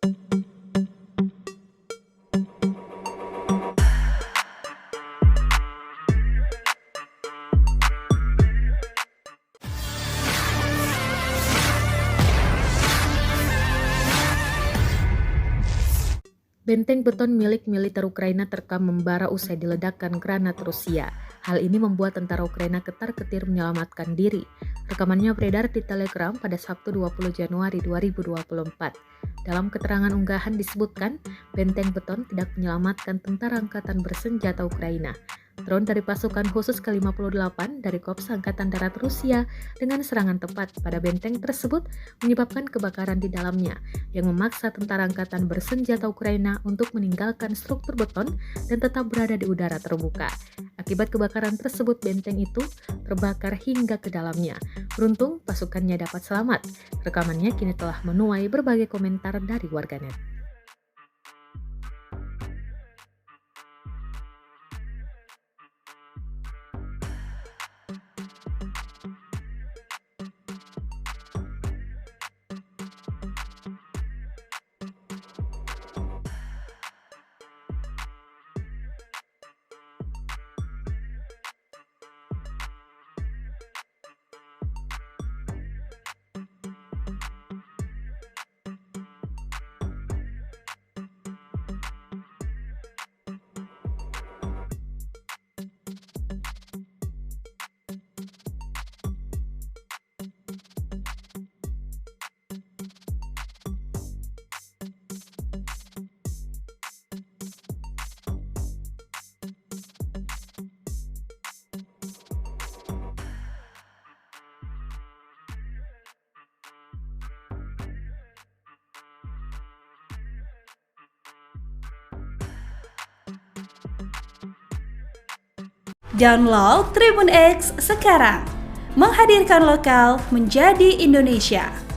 Benteng beton milik militer Ukraina terekam membara usai diledakkan granat Rusia. Hal ini membuat tentara Ukraina ketar-ketir menyelamatkan diri. Rekamannya beredar di Telegram pada Sabtu 20 Januari 2024. Dalam keterangan unggahan disebutkan, benteng beton tidak menyelamatkan tentara angkatan bersenjata Ukraina. Drone dari pasukan khusus ke-58 dari Korps Angkatan Darat Rusia dengan serangan tepat pada benteng tersebut menyebabkan kebakaran di dalamnya yang memaksa tentara angkatan bersenjata Ukraina untuk meninggalkan struktur beton dan tetap berada di udara terbuka. Akibat kebakaran tersebut, benteng itu terbakar hingga ke dalamnya. Beruntung pasukannya dapat selamat. Rekamannya kini telah menuai berbagai komentar dari warganet. Download Tribun X sekarang, menghadirkan lokal menjadi Indonesia.